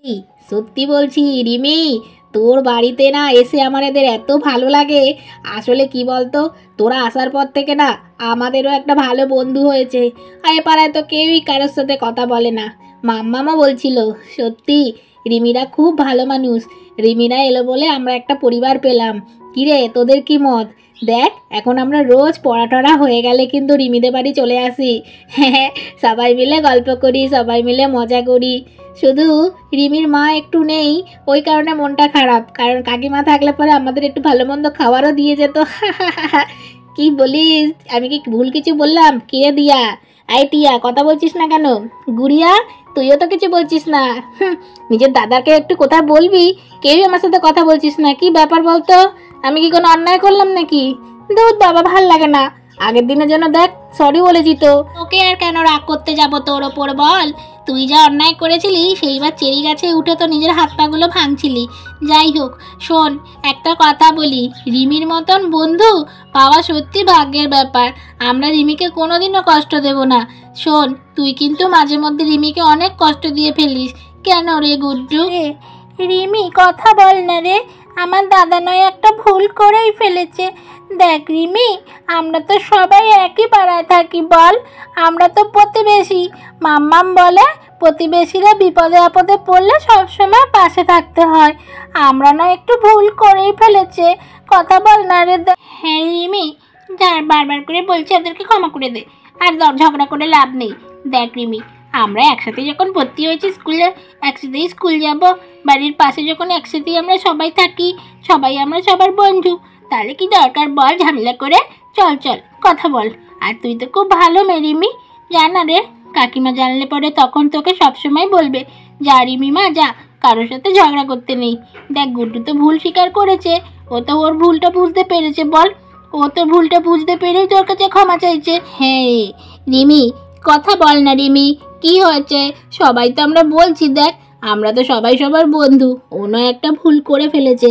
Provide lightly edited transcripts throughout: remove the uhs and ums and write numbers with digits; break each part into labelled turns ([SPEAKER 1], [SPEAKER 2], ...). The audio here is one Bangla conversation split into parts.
[SPEAKER 1] এই সত্যি বলছি রিমি, তোর বাড়িতে না এসে আমাদের এত ভালো লাগে। আসলে কি বলতো, তোরা আসার পর থেকে না আমাদেরও একটা ভালো বন্ধু হয়েছে। আর এ পাড়ায় তো কেউই কারোর সাথে কথা বলে না। মাম্মামা বলছিল সত্যি রিমিরা খুব ভালো মানুষ। রিমিরা এলো বলে আমরা একটা পরিবার পেলাম। কিরে, তোদের কি মত? দেখ, এখন আমরা রোজ পড়াটরা হয়ে গেলে কিন্তু রিমিদের বাড়ি চলে আসি। হ্যাঁ, সবাই মিলে গল্প করি, সবাই মিলে মজা করি। শুধু রিমির মা একটু নেই, ওই কারণে মনটা খারাপ। কারণ কাকিমা থাকলে পরে আমাদের একটু ভালো মন্দ খাবারও দিয়ে যেত। কি বলিস, আমি কি ভুল কিছু বললাম? কে দিয়া? আই টিয়া, কথা বলছিস না কেন? গুড়িয়া, তুইও তো কিছু বলছিস না। নিজের দাদাকে একটু কোথায় বলবি, কেউই আমার সাথে কথা বলছিস না। কি ব্যাপার বলতো? আমি কি কোনো অন্যায় করলাম নাকি? দুধ বাবা, ভাল লাগে না। আগের দিনের জন্য দেখ সরি বলেছি তো। ওকে আর কেন রাগ করতে যাব তোর ওপর বল? তুই যা অন্যায় করেছিলি সেইবার চেরি গাছে উঠে তো নিজের হাত পাগুলো ভাঙছিলি। যাই হোক, শোন, একটা কথা বলি, রিমির মতন বন্ধু পাওয়া সত্যি ভাগ্যের ব্যাপার। আমরা রিমিকে কোনোদিনও কষ্ট দেব না। শোন, তুই কিন্তু মাঝে মধ্যে রিমিকে অনেক কষ্ট দিয়ে ফেলিস। কেন রে গুড্ডু? রিমি, কথা বল না রে। আমার দাদা নয় একটা ভুল করেই ফেলেছে। দেখ রিমি, আমরা তো সবাই একই পাড়ায় থাকি বল। আমরা তো প্রতিবেশী। মাম্মাম বলে প্রতিবেশীরা বিপদে আপদে পড়লে সবসময় পাশে থাকতে হয়। আমরা না একটু ভুল করেই ফেলেছে। কথা বল না রে। হ্যাঁ রিমি, যার বারবার করে বলছে ওদেরকে ক্ষমা করে দে। আর ঝগড়া করে লাভ নেই। দেখ রিমি, আমরা একসাথে যখন ভর্তি হয়েছি স্কুলে, একসাথেই স্কুল যাব। বাড়ির পাশে যখন একসাথেই আমরা সবাই থাকি, সবাই আমরা সবার বন্ধু, তাহলে কি দরকার বল ঝামেলা করে? চল চল, কথা বল। আর তুই তো খুব ভালো মেয়ে রিমি, জানা রে। কাকিমা জানলে পরে তখন তোকে সবসময় বলবে, যা রিমি মা যা, কারোর সাথে ঝগড়া করতে নেই। দেখ গুড্ডু তো ভুল স্বীকার করেছে, ও তো ওর ভুলটা বুঝতে পেরেছে বল। ও তো ভুলটা বুঝতে পেরেই তোর কাছে ক্ষমা চাইছে। হ্যাঁ রিমি, কথা বল না রিমি, কি হয়েছে? সবাই তো আমরা বলছি, দেখ আমরা তো সবাই সবার বন্ধু। অন্য একটা ভুল করে ফেলেছে।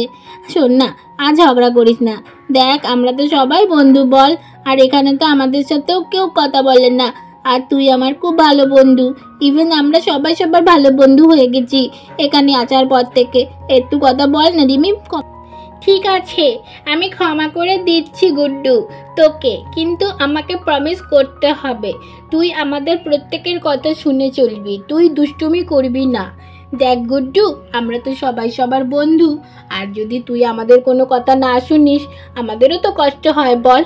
[SPEAKER 1] শোন না, আর ঝগড়া করিস না। দেখ আমরা তো সবাই বন্ধু বল। আর এখানে তো আমাদের সাথেও কেউ কথা বলে না। আর তুই আমার খুব ভালো বন্ধু। ইভেন আমরা সবাই সবার ভালো বন্ধু হয়ে গেছি এখানে আসার পর থেকে। একটু কথা বল না রিমি। ঠিক আছে, আমি ক্ষমা করে দিচ্ছি গুড্ডু তোকে, কিন্তু আমাকে প্রমিস করতে হবে তুই আমাদের প্রত্যেকের কথা শুনে চলবি, তুই দুষ্টুমি করবি না। দেখ গুড্ডু, আমরা তো সবাই সবার বন্ধু। আর যদি তুই আমাদের কোনো কথা না শুনিস, আমাদেরও তো কষ্ট হয় বল।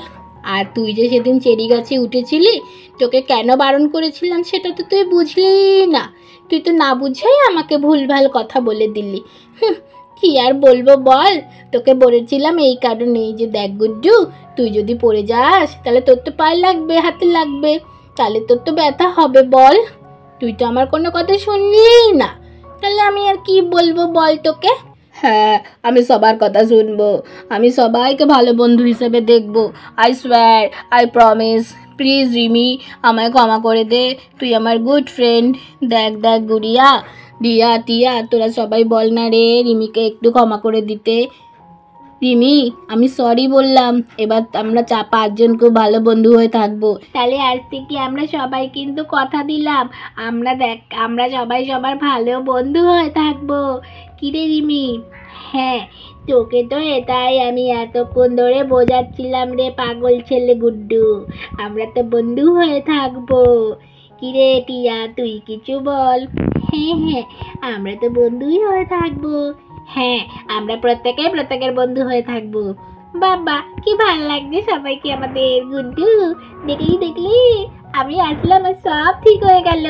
[SPEAKER 1] আর তুই যে সেদিন চেরি গাছে উঠেছিলি, তোকে কেন বারণ করেছিলাম সেটা তো তুই বুঝলি না। তুই তো না বুঝেই আমাকে ভুলভাল কথা বলে দিলি। কি আর বলবো বল, তোকে বলেছিলাম এই কারণেই যে দেখ গুড্ডু, তুই যদি পড়ে যাস তাহলে তোর তো পায়ে লাগবে, হাতে লাগবে, তাহলে তোর তো ব্যথা হবে বল। তুই তো আমার কোনো কথা শুনলিই না, তাহলে আমি আর কি বলবো বল তোকে? হ্যাঁ, আমি সবার কথা শুনবো। আমি সবাইকে ভালো বন্ধু হিসেবে দেখবো। I swear, I promise. Please Rimi, আমায় ক্ষমা করে দে। তুই আমার গুড ফ্রেন্ড। দেখ দেখ গুড়িয়া, রিয়া, টিয়া, তোরা সবাই বল না রে রিমিকে একটু ক্ষমা করে দিতে। রিমি, আমি সরি বললাম। এবার আমরা 5জন খুব ভালো বন্ধু হয়ে থাকবো। তাহলে আজ থেকে আমরা সবাই কিন্তু কথা দিলাম, আমরা সবাই সবার ভালো বন্ধু হয়ে থাকবো। কিরে রিমি? হ্যাঁ, তোকে তো এটাই আমি এতক্ষণ ধরে বোঝাচ্ছিলাম রে পাগল ছেলে গুড্ডু। আমরা তো বন্ধু হয়ে থাকবো। কিরে টিয়া, তুই কিছু বল। হ্যাঁ হ্যাঁ, আমরা তো বন্ধুই হয়ে থাকবো। হ্যাঁ, আমরা প্রত্যেকের বন্ধু হয়ে থাকবো। বাবা, কি ভালো লাগছে সবাইকে আমাদের। গুড্ডু, দেখলি আমি আসলাম আর সব ঠিক হয়ে গেল।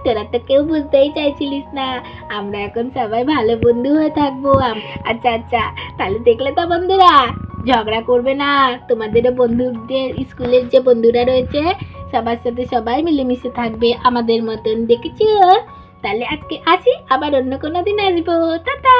[SPEAKER 1] তোরা তো কেউ বুঝতেই চাইছিলিস না। আমরা এখন সবাই ভালো বন্ধু হয়ে থাকবো। আচ্ছা আচ্ছা, তাহলে দেখলে তো বন্ধুরা, ঝগড়া করবে না। তোমাদেরও বন্ধুদের, স্কুলের যে বন্ধুরা রয়েছে সবার সাথে সবাই মিলেমিশে থাকবে আমাদের মতন, দেখেছো? তাহলে আজকে আসি, আবার অন্য কোনো দিন আসবো। টাটা।